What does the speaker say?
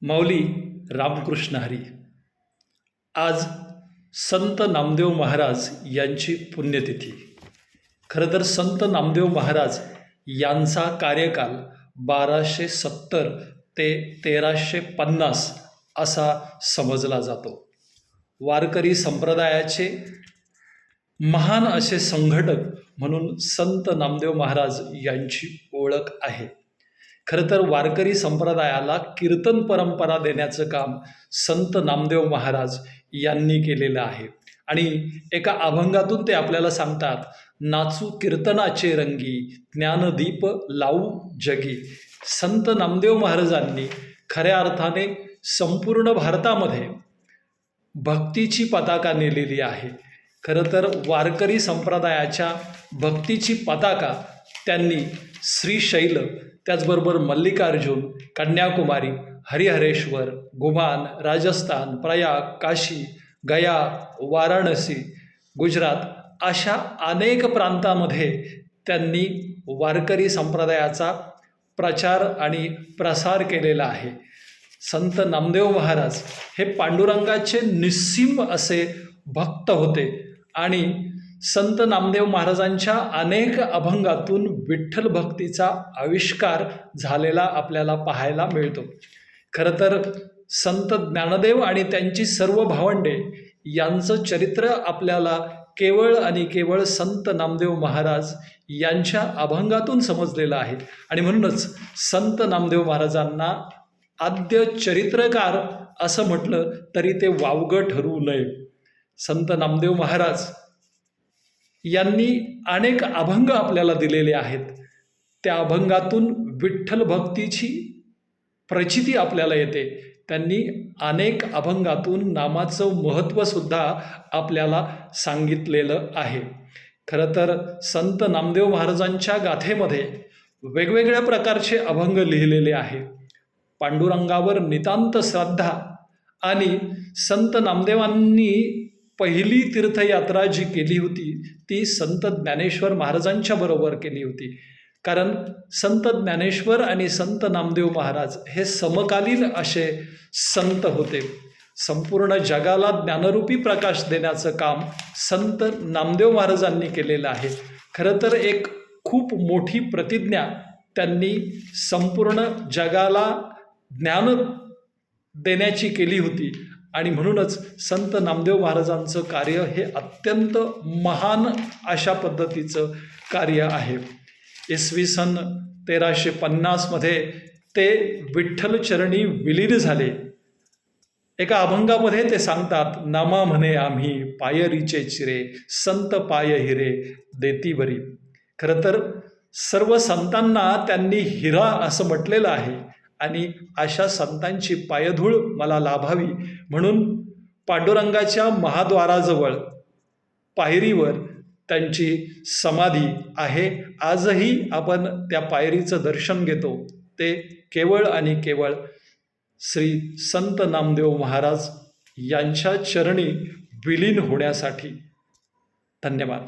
माऊली रामकृष्ण हरी. आज संत नामदेव महाराज यांची पुण्यतिथी. खरं तर संत नामदेव महाराज यांचा कार्यकाल 1270 ते 1350 असा समजला जातो. वारकरी संप्रदायाचे महान असे संघटक म्हणून संत नामदेव महाराज यांची ओळख आहे. खरं तर वारकरी संप्रदायाला कीर्तन परंपरा देण्याचं काम संत नामदेव महाराज यांनी केलेलं आहे. आणि एका अभंगातून ते आपल्याला सांगतात, नाचू कीर्तनाचे रंगी ज्ञानदीप लावू जगी. संत नामदेव महाराजांनी खऱ्या अर्थाने संपूर्ण भारतामध्ये भक्तीची पताका नेलेली आहे. खरं तर वारकरी संप्रदायाच्या भक्तीची पताका त्यांनी श्रीशैल, त्याचबरोबर मल्लिकार्जुन, कन्याकुमारी, हरिहरेश्वर, गुमान, राजस्थान, प्रयाग, काशी, गया, वाराणसी, गुजरात अशा अनेक प्रांतामध्ये त्यांनी वारकरी संप्रदायाचा प्रचार आणि प्रसार केलेला आहे. संत नामदेव महाराज हे पांडुरंगाचे निस्सीम असे भक्त होते आणि संत नामदेव महाराजांच्या अनेक अभंगातून विठ्ठल भक्तीचा आविष्कार झालेला आपल्याला पाहायला मिळतो. खरं तर संत ज्ञानदेव आणि त्यांची सर्व भावंडे यांचं चरित्र आपल्याला केवळ आणि केवळ संत नामदेव महाराज यांच्या अभंगातून समजलेलं आहे. आणि म्हणूनच संत नामदेव महाराजांना आद्य चरित्रकार असं म्हटलं तरी ते वावगं ठरवू नये. संत नामदेव महाराज यांनी अनेक अभंग आपल्याला दिलेले आहेत. त्या अभंगातून विठ्ठल भक्तीची प्रचिती आपल्याला येते. त्यांनी अनेक अभंगातून नामाचं महत्त्वसुद्धा आपल्याला सांगितलेलं आहे. खरं तर संत नामदेव महाराजांच्या गाथेमध्ये वेगवेगळ्या प्रकारचे अभंग लिहिलेले आहे. पांडुरंगावर नितांत श्रद्धा आणि संत नामदेवांनी पहिली तीर्थयात्रा जी केली होती ती संत ज्ञानेश्वर महाराजांच्या बरोबर केली होती. कारण संत ज्ञानेश्वर आणि संत नामदेव महाराज हे समकालीन असे संत होते. संपूर्ण जगाला ज्ञानरूपी प्रकाश देण्याचं काम संत नामदेव महाराजांनी केलेलं आहे. खरं तर एक खूप मोठी प्रतिज्ञा त्यांनी संपूर्ण जगाला ज्ञान देण्याची केली होती. आणि म्हणूनच संत नामदेव महाराजांचं कार्य हे अत्यंत महान अशा पद्धतीचं कार्य आहे. इसवी सन 1350 ते विठ्ठलचरणी विलीन झाले. एका अभंगामध्ये ते सांगतात, नामा म्हणे आम्ही पायरीचे चिरे, संत पाय हिरे देती बरी. खरं तर सर्व संतांना त्यांनी हिरा असं म्हटलेलं आहे आणि अशा संतांची पायधूळ मला लाभावी म्हणून पांडुरंगाच्या महाद्वाराजवळ पायरीवर त्यांची समाधी आहे. आजही आपण त्या पायरीचं दर्शन घेतो ते केवळ आणि केवळ श्री संत नामदेव महाराज यांच्या चरणी विलीन होण्यासाठी. धन्यवाद.